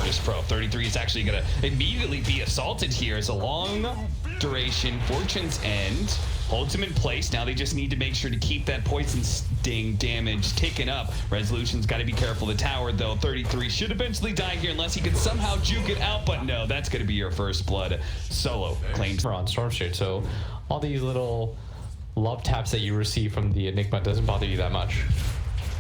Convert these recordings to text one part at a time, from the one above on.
VirtusPro. 33 is actually going to immediately be assaulted here as a long duration Fortune's End holds him in place. Now they just need to make sure to keep that poison sting damage ticking up. Resolution's got to be careful. The tower, though, 33 should eventually die here unless he can somehow juke it out, but no, that's going to be your first blood. Solo claims. We're on Stormshade, so all these little love taps that you receive from the Enigma doesn't bother you that much.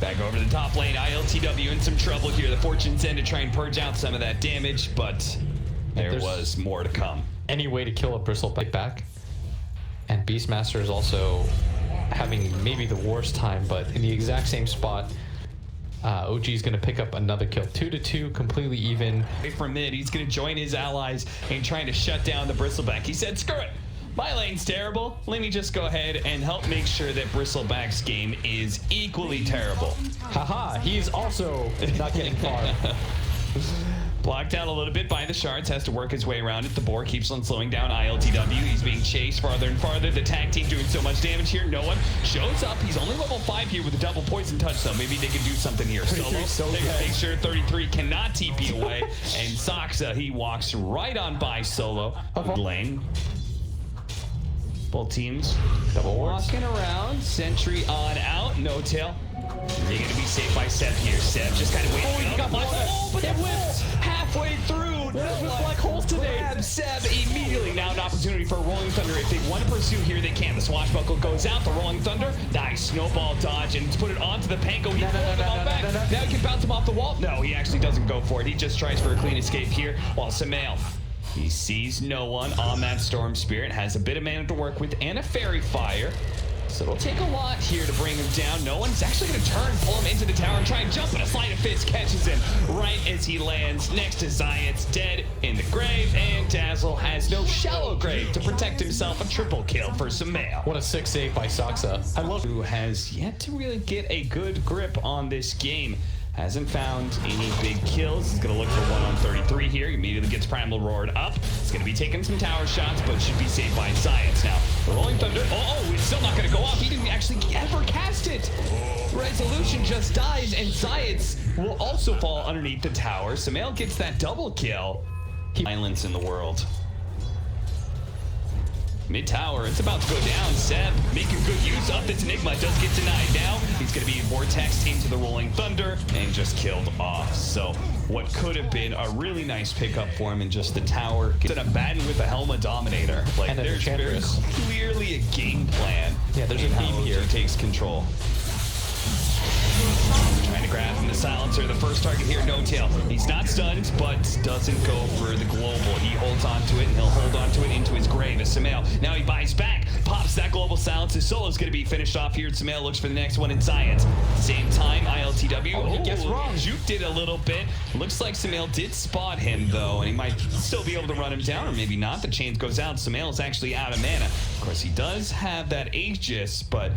Back over the top lane, ILTW in some trouble here. The Fortune's End to try and purge out some of that damage, but there was more to come. Any way to kill a Bristleback back? And Beastmaster is also having maybe the worst time, but in the exact same spot. OG is going to pick up another kill. 2-2, completely even. From mid, he's going to join his allies in trying to shut down the Bristleback. He said, screw it. My lane's terrible. Let me just go ahead and help make sure that Bristleback's game is equally terrible. Haha, he's also not getting far. Blocked out a little bit by the shards, has to work his way around it. The boar keeps on slowing down ILTW. He's being chased farther and farther. The tag team doing so much damage here. No one shows up. He's only level 5 here with a double poison touch, so maybe they can do something here. Solo, make sure 33 cannot TP away. And Saxa, he walks right on by Solo. Lane. Both teams double walking around. Sentry on out. No tail. You're going to be safe by Seb here. Seb just kind of waiting. Oh, he got but it whipped halfway through. What with black holes today? Grab Seb immediately. Now an opportunity for Rolling Thunder. If they want to pursue here, they can. The swashbuckle goes out. The Rolling Thunder. Nice snowball dodge and put it onto the Panko. He pulls him off back. Now he can bounce him off the wall. No, he actually doesn't go for it. He just tries for a clean escape here. While SumaiL, he sees no one on that Storm Spirit. Has a bit of mana to work with and a Fairy Fire. So it'll take a lot here to bring him down. No one's actually going to turn, pull him into the tower, and try and jump, but a sleight of fist catches him right as he lands next to Zayat's dead in the grave, and Dazzle has no shallow grave to protect himself. A triple kill for SumaiL. What a sick save by Saxa. I love who has yet to really get a good grip on this game. Hasn't found any big kills. He's going to look for one on 33 here. He immediately gets Primal Roared up. He's going to be taking some tower shots, but should be saved by Zayat. Now, the Rolling Thunder. Oh, it's still not going to go off. He didn't actually ever cast it. Resolution just dies, and Zayat will also fall underneath the tower. SumaiL gets that double kill. Violence in the world. Mid tower, it's about to go down. Seb making good use of this Enigma, does get denied now. He's going to be vortexed into the Rolling Thunder and just killed off. So what could have been a really nice pickup for him in just the tower. Instead of batting with the Helma Dominator. Like, and there's very clearly a game plan. Yeah, there's a theme here. He takes control. Trying to grab him the silencer. The first target here, no tail. He's not stunned, but doesn't go for the global. He holds onto it, and he'll hold onto it into his grave as SumaiL. Now he buys back, pops that global silencer. Solo's going to be finished off here. SumaiL looks for the next one in Zayat. Same time, ILTW. He gets wrong. Juked it a little bit. Looks like SumaiL did spot him, though, and he might still be able to run him down, or maybe not. The chain goes out. SumaiL is actually out of mana. Of course, he does have that Aegis, but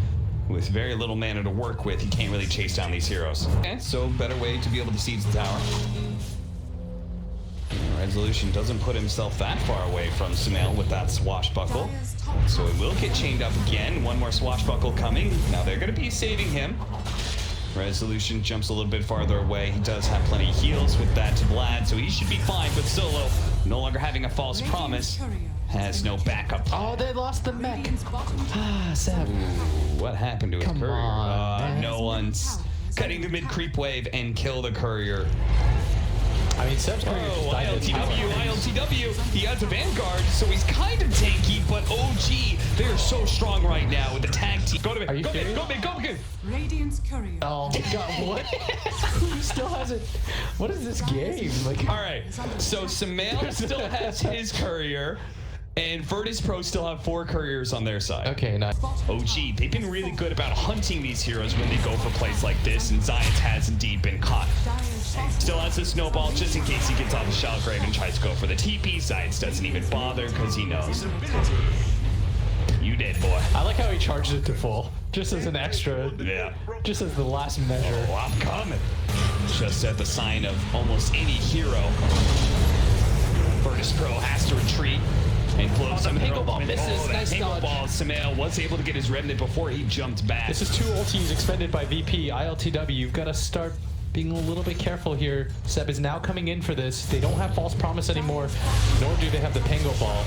with very little mana to work with, he can't really chase down these heroes. Okay, so better way to be able to siege the tower. Resolution doesn't put himself that far away from SumaiL with that swashbuckle. So he will get chained up again. One more swashbuckle coming. Now they're going to be saving him. Resolution jumps a little bit farther away. He does have plenty of heals with that to Vlad, so he should be fine. But Solo, no longer having a false promise, has no backup. Oh, they lost the mech. Ah, Seb. What happened to his courier? On, no one's cutting the mid creep wave and kill the courier. I mean, Seb's courier ILTW. He has a Vanguard, so he's kind of tanky, but OG, they're so strong right now with the tag team. Go to mid. Are you Go serious? mid. Go mid. Radiant's courier. Oh my god, what? Who still has it? What is this game? Like, all right, so SumaiL still has his courier, and VirtusPro still have 4 couriers on their side. okay, nice. OG, they've been really good about hunting these heroes when they go for plays like this, and Zayat has indeed been caught. Still has a snowball just in case he gets off the shallow grave and tries to go for the TP. Zayat doesn't even bother because he knows. You did, boy. I like how he charges it to full, just as an extra, Yeah. just as the last measure. Oh, I'm coming. Just at the sign of almost any hero, VirtusPro has to retreat and close some Panko ball misses. Nice dodge. ball. SumaiL was able to get his remnant before he jumped back. This is 2 ultis expended by VP. ILTW, you've got to start being a little bit careful here. Seb is now coming in for this. They don't have false promise anymore, nor do they have the Pango ball.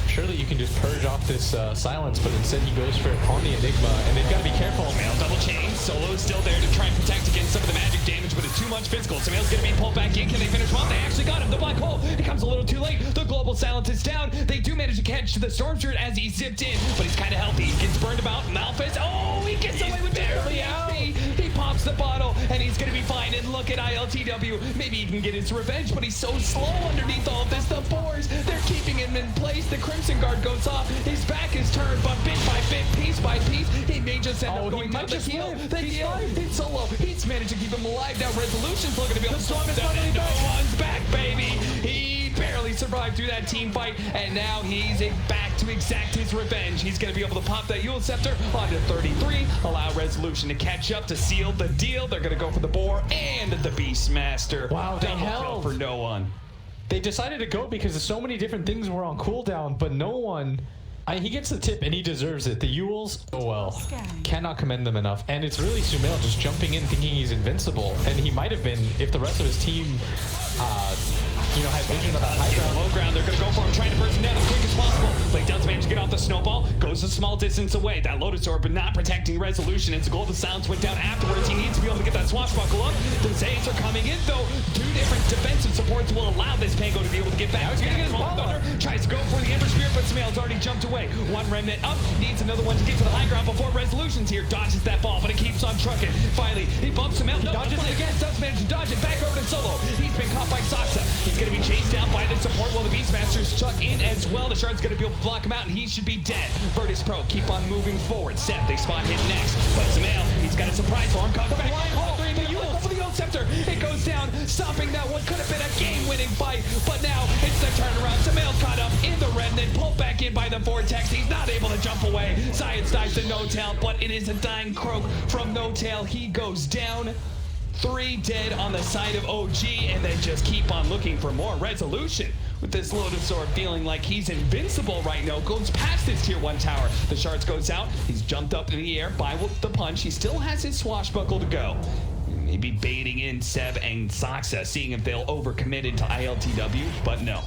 Surely you can just purge off this silence, but instead he goes for it on the Enigma, and they've got to be careful. SumaiL double chain. Solo's still there to try and protect against some of the magic damage, but it's too much physical. SumaiL's going to be pulled back in. Can they finish one? They actually got him. The black hole. It comes a little too late. The global silence is down. They do manage to catch the Storm Spirit as he zipped in, but he's kind of healthy. He gets burned about. Malphite. Oh, he gets away with barely out. He pops the bottle, and he's going to be fine. And look at ILTW. Maybe he can get his revenge, but he's so slow underneath all of this. The boars, they're keeping him in place. The Crimson Guard goes off. His back is turned, but bit by bit, piece by piece, he may just end up going down the heel. The heel, it's Solo. He's managed to keep him alive. Now Resolution's looking to be able to storm it down, and no one's back, baby. He barely survived through that team fight, and now he's back to exact his revenge. He's going to be able to pop that Yule Scepter onto 33, allow Resolution to catch up to seal the deal. They're going to go for the Boar and the Beastmaster. Wow, they double kill held for no one. They decided to go because so many different things were on cooldown, but no one... he gets the tip and he deserves it. The Yules, oh well, cannot commend them enough. And it's really SumaiL just jumping in thinking he's invincible. And he might have been if the rest of his team, had vision of that high ground. Low ground, they're going to go for him, trying to burst him down as quick as possible. But he does manage to get off the snowball, goes a small distance away. That Lotus Orb, but not protecting Resolution. As the Golden Silence went down afterwards, he needs to be able to get that swashbuckle up. The Zays are coming in, though. Two different defensive supports will allow this Pango to be able to get back. He's going to get his ball Thunder, tries to go for the Ember Spear, but SumaiL's already jumped away. One remnant up, needs another one to get to the high ground before Resolution's here. Dodges that ball, but it keeps on trucking. Finally, he bumps him out. No, dodges it again. Does manage to dodge it back over to Solo. He's been caught by Saksa. He's going to be chased down by the support while the Beastmaster's stuck in as well. The Shard's going to be able to block him out, and he should be dead. VirtusPro keep on moving forward. Seb, they spot hit next. But SumaiL, he's got a surprise for him. Cover back. The Yule for the Yule Scepter. It goes down, stopping that one. Could have been a game-winning fight, but now it's the turnaround. SumaiL caught up in the remnant, pulled back in by the Vortex. He's not able to jump away. Science dives to No Tail, but it is a dying croak from No Tail. He goes down. 3 dead on the side of OG, and they just keep on looking for more Resolution. With this Lotus Orb feeling like he's invincible right now, goes past his tier 1 tower. The Shards goes out. He's jumped up in the air by the punch. He still has his swashbuckle to go. Maybe baiting in Seb and Saksa, seeing if they'll overcommit into ILTW, but no.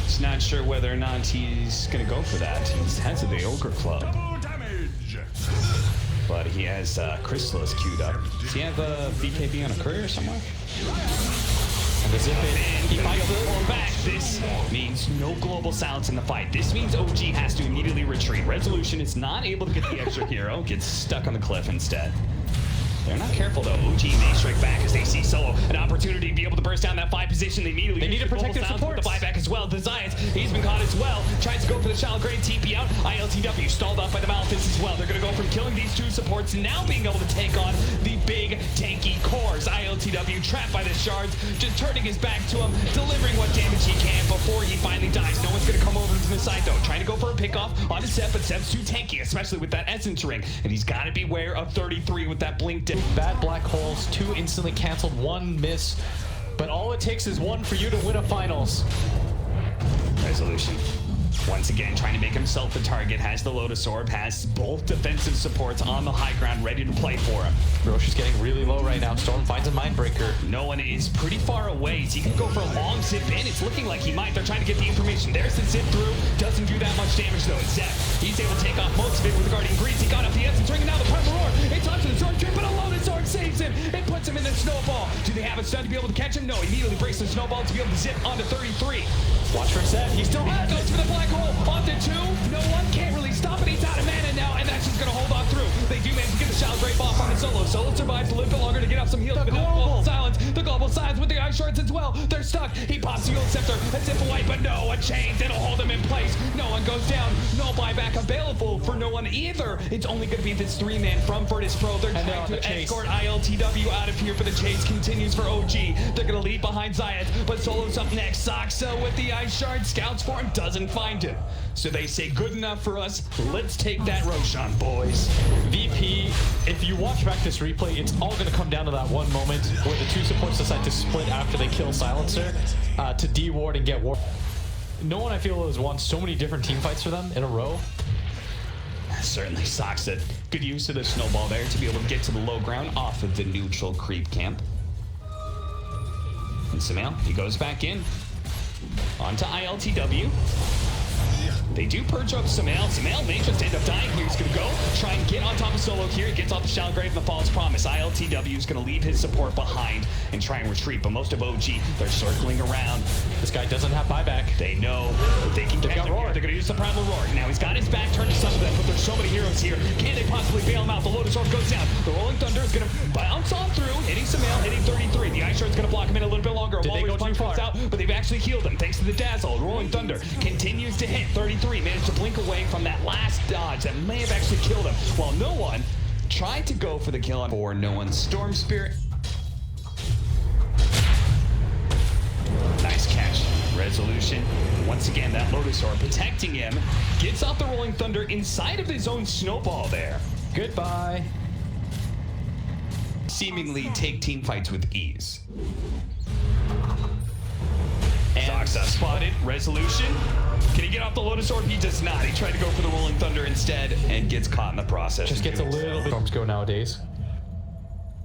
Just not sure whether or not he's going to go for that. He's heads of the Ogre Club. But he has Chrysalis queued up. Does he have a BKB on a courier somewhere? And the zip in, he fights the back. This means no global silence in the fight. This means OG has to immediately retreat. Resolution is not able to get the extra hero, gets stuck on the cliff instead. They're not careful though. OG may strike back as they see Solo an opportunity to be able to burst down that 5 position. They immediately need to protect their supports. The buyback as well. The Zions, he's been caught as well. Tries to go for the Shallow Grade TP out. ILTW stalled up by the Malphite as well. They're going to go from killing these 2 supports, now being able to take on the big tanky cores. ILTW trapped by the Shards, just turning his back to him, delivering what damage he can before he finally dies. No one's going to come over to the side though. Trying to go for a pickoff on his Seb, but Seb's too tanky, especially with that Essence Ring. And he's got to beware of 33 with that blink dip. Bad black holes, 2 instantly canceled, 1 miss, but all it takes is 1 for you to win a finals. Resolution once again trying to make himself the target, has the Lotus Orb, has both defensive supports on the high ground ready to play for him. Roche is getting really low right now. Storm finds a Mindbreaker. No one is pretty far away, so he can go for a long zip in. It's looking like he might. They're trying to get the information. There's the zip through. Doesn't do that much damage though. It's Zep. He's able to take off most of it with the Guardian Grease. He got up the Essence Ring, and now the Primal Roar. It's onto the Sword Trip, but a Lotus Orb saves him. It puts him in the snowball. Do they have a stun to be able to catch him? No. Immediately breaks the snowball to be able to zip onto 33. Watch for Zep. He still has goes for the black hole. Onto 2. No one can't really stop it. He's out of mana now, and that's just going to hold on through. They do manage to get the Shallow Grave off on the Solo. Solo survives a little bit longer to get off some heals. The global silence. The global silence with the Ice Shards as well. They're stuck. He pops the Yule Scepter. A zip away, but no, a chain. It'll hold him in place. No one goes down. No buyback available for no one either. It's only going to be this 3-man from VirtusPro. They're trying to escort ILTW out of here, but the chase continues for OG. They're going to leave behind Zayat, but Solo's up next. Saksa with the Ice Shard. Scouts for him. Doesn't find him. So they say good enough for us. Let's take that Roshan, boys. VP, if you watch back this replay, it's all going to come down to that one moment where the 2 supports decide to split after they kill Silencer to de-ward and get ward. No one, I feel, has won so many different team fights for them in a row. certainly sucks it. Good use of the snowball there to be able to get to the low ground off of the neutral creep camp. And SumaiL, he goes back in. Onto ILTW. They do purge up SumaiL. SumaiL may just end up dying here. He's going to go try and get on top of Solo here. He gets off the Shallow Grave and the False Promise. ILTW is going to leave his support behind and try and retreat. But most of OG, they're circling around. This guy doesn't have buyback. They know that they can catch him here. They're going to use the Primal Roar. Now he's got his back turned to some of them, but there's so many heroes here. Can they possibly bail him out? The Lotus Orb goes down. The Rolling Thunder is going to bounce on through, hitting SumaiL, hitting 33. The Ice Shard's going to block him in a little bit longer. Did they go too far? Out, but they've actually healed him thanks to the Dazzle. Rolling Thunder continues to hit 33. Managed to blink away from that last dodge that may have actually killed him, while no one tried to go for the kill on for no one's Storm Spirit. Nice catch. Resolution. Once again, that Lotus Orb protecting him. Gets off the Rolling Thunder inside of his own snowball there. Goodbye. Seemingly take team fights with ease. And spotted. Resolution. Can he get off the Lotus Orb? He does not. He tried to go for the Rolling Thunder instead and gets caught in the process. Just gets a little bit. Storms go nowadays.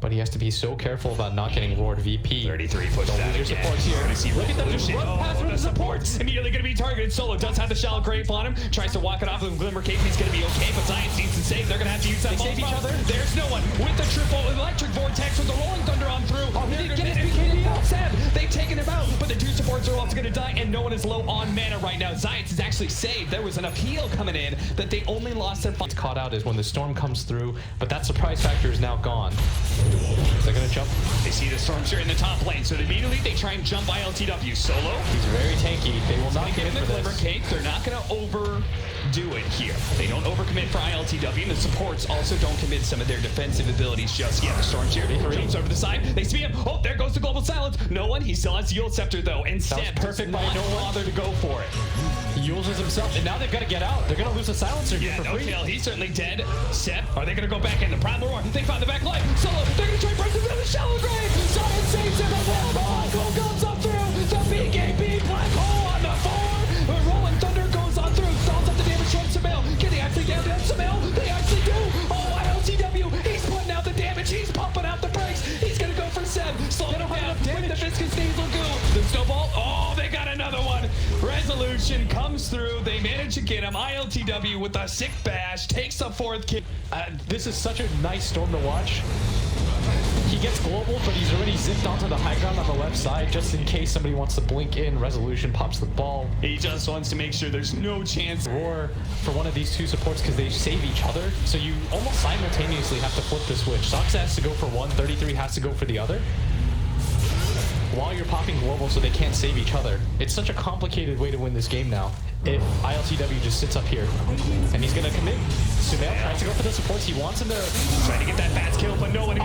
But he has to be so careful about not getting roared VP. 33 puts down your supports here. Look at them just run past the supports. Immediately going to be targeted. Solo does have the Shallow Grave on him. Tries to walk it off with Glimmer Cape. He's going to be okay, but Science needs to save. They're going to have to use that. They save each other. There's no one with the triple electric vortex with the Rolling Thunder on through. Oh, he didn't get his BKB out. Seb, they've taken him out, but the two supports are also going to die, and no one is low on mana right now. Science is actually saved. There was an appeal coming in that they only lost their What's caught out is when the storm comes through, but that surprise factor is now gone. They're going to jump. They see the Stormshire in the top lane, so immediately they try and jump ILTW. Solo. He's very tanky. They will not get in the Glimmer Cape. They're not going to overdo it here. They don't overcommit for ILTW, and the supports also don't commit some of their defensive abilities just yet. The Stormshire jumps over the side. They see him. Oh, there goes the Global Silence. No one. He still has the Yield Scepter, though, and Seb perfect by no bother to go for it. He uses himself, and now they've got to get out. They're going to lose a silencer here for free. Kill. He's certainly dead. Seb, are they going to go back in? The Primal Roar. They found the back line. Solo, they're going to try and break the Shallow Grave. Science saves him. The Black Hole comes up through. The BKB Black Hole on the 4. The Rolling Thunder goes on through. Stalls up the damage from SumaiL. Can they actually down SumaiL? They actually do. Oh, ILTW. He's putting out the damage. He's pumping out the brakes. He's going to go for Seb. Slow him down with the Viscous Diesel Goo. The Snowball. Oh, they got another one. Resolution comes through. They manage to get him. ILTW with a sick bash. Takes the 4th kill. This is such a nice storm to watch. He gets global, but he's already zipped onto the high ground on the left side just in case somebody wants to blink in. Resolution pops the ball. He just wants to make sure there's no chance. Roar for one of these two supports because they save each other. So you almost simultaneously have to flip the switch. Sox has to go for one, 33 has to go for the other. While you're popping global so they can't save each other. It's such a complicated way to win this game now. If ILTW just sits up here and he's gonna commit. SumaiL tries to go for the supports. He wants him to try to get that fast kill, but no one.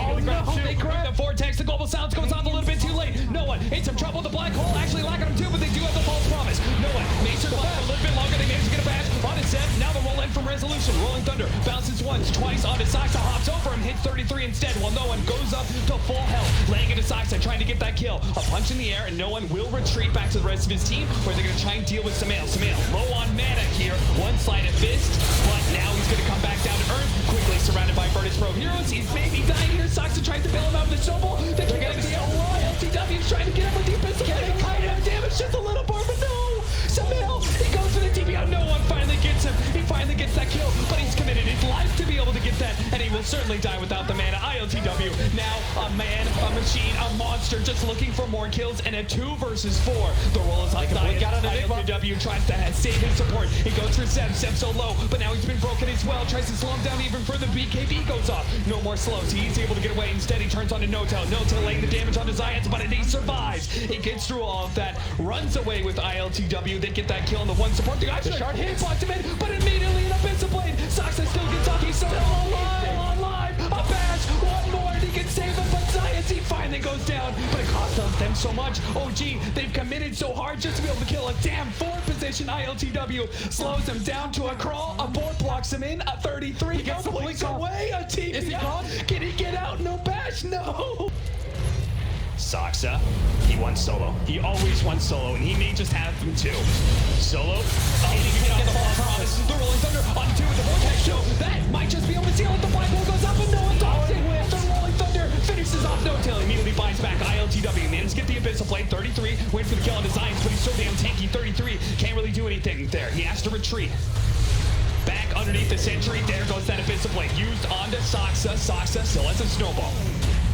They grab the Vortex. The Global Silence goes off a little bit too late. No one. In some trouble. The Black Hole actually locking him too, but they do have the False Promise. No one. May survive a little bit longer. They manage to get a bash on his set. Now the roll in from Resolution. Rolling Thunder bounces once, twice on his Soxa, hops over him, hits 33 instead, while no one goes up to full health, laying into Soxa, trying to get that kill. A punch in the air, and no one will retreat back to the rest of his team, where they're going to try and deal with SumaiL. SumaiL low on mana here, one sleight of fist, but now he's going to come back down to earth, quickly surrounded by VirtusPro heroes. He's maybe dying here. Soxa tries to bail him out with the snowball. They're getting the LTW's trying to get him with the pistol. Can they kind of damage just a little more, but no. SumaiL, he goes for the TPO. No one finally gets him. He finally gets that kill, but he's committed his life to be able to get that, and he will certainly die without the mana. ILTW now a man, a machine, a monster, just looking for more kills, and a 2 versus 4. The roll is like ILTW tries to save his support. He goes for Seb. Seb's so low, but now he's been broken as well. Tries to slow him down even further. BKB goes off. No more slows. He's able to get away. Instead, he turns on to No-Tail. No-Tail laying the damage on his Zions, but he survives. He gets through all of that, runs away with ILTW. They get that kill on the one support. The shard hits, blocked him in, but immediately an Abyssal Blade. Soxa still gets off. He's still alive. A bash. One more, and he can save him, but Science, he finally goes down. But it cost them so much. OG, they've committed so hard just to be able to kill a damn 4 position. ILTW slows him down to a crawl. A board blocks him in. A 33. He gets the blink away. A TP. Is he gone? Can he get out? No bash. No. Saksa, he won solo. He always won solo, and he may just have them too. Solo, And he can't get the ball promise. The Rolling Thunder on 2 with the vortex show. That might just be able to seal it. The flag ball goes up and no one stops it with the Rolling Thunder. Finishes off No-Tail, immediately buys back ILTW. Man, skip the Abyssal Blade, 33. Wait for the kill on designs, but he's so damn tanky, 33. Can't really do anything there. He has to retreat. Back underneath the sentry, there goes that Abyssal Blade. Used onto Saksa. Saksa still has a snowball.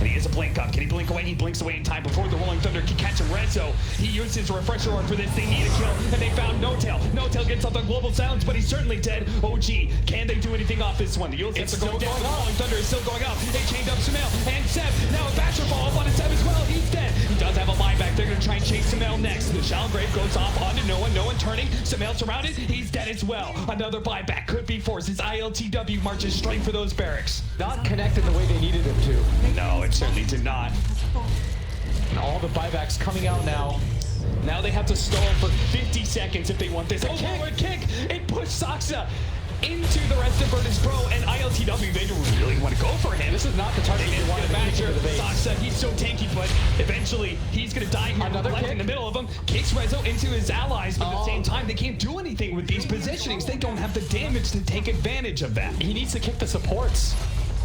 And he has a blink up. Can he blink away? He blinks away in time before the Rolling Thunder can catch him. Rezo, he uses a refresher orb for this. They need a kill, and they found No-Tail. No-Tail gets up on global silence, but he's certainly dead. OG, can they do anything off this one? The Yules are going down. The Rolling Thunder is still going up. They chained up SumaiL and Seb. Now a Basher fall up on Seb as well. He's dead. He does have a buyback. They're going to try and chase SumaiL next. The Shallow Grave goes off onto no one. No one turning. SumaiL surrounded. He's dead as well. Another buyback could be forced as ILTW marches straight for those barracks. Not connected the way they needed him to. No, it certainly did not. And all the buybacks coming out now. Now they have to stall for 50 seconds if they want this. A kick! It pushed Saksa into the rest of VirtusPro and ILTW. They don't really want to go for him. This is not the target you want to Badger. Saksa, he's so tanky, but eventually he's going to die here. Another kick in the middle of him. Kicks Rezo into his allies, but at the same time, they can't do anything with these positionings. They don't have the damage to take advantage of that. He needs to kick the supports.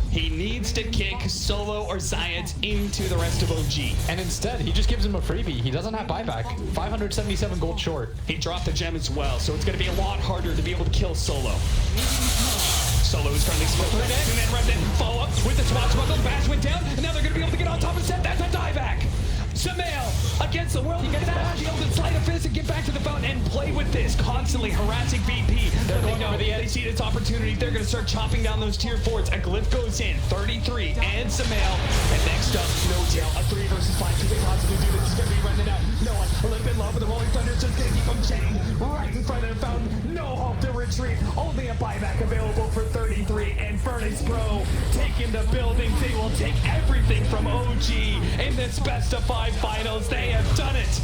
He needs to kick Solo or Zayat into the rest of OG. And instead, he just gives him a freebie. He doesn't have buyback. 577 gold short. He dropped the gem as well, so it's going to be a lot harder to be able to kill Solo. Solo is currently split through next, and then Remnant follow up with the swatch buckle. The bash went down, and now they're going to be able to get on top of Seth. That's a dieback. SumaiL against the world. He gets that shield and sleight of fist and get back to the fountain and play with this. Constantly harassing VP. They're going over the edge. They see this opportunity. They're going to start chopping down those tier 4s. A glyph goes in. 33 and SumaiL. And next up, No-Tail. A 3 versus 5. Could they possibly do this? It's going to be running out. No one. A little bit low, but the Rolling Thunder is just going to keep them chained right in front of the fountain. No hope to retreat. Only a buyback available for 33. And VirtusPro taking the building. They will take everything from OG in this best of 5 finals. They have done it.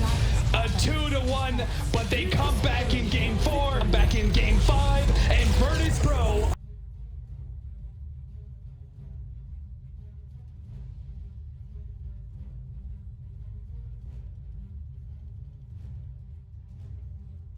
A 2-1, but they come back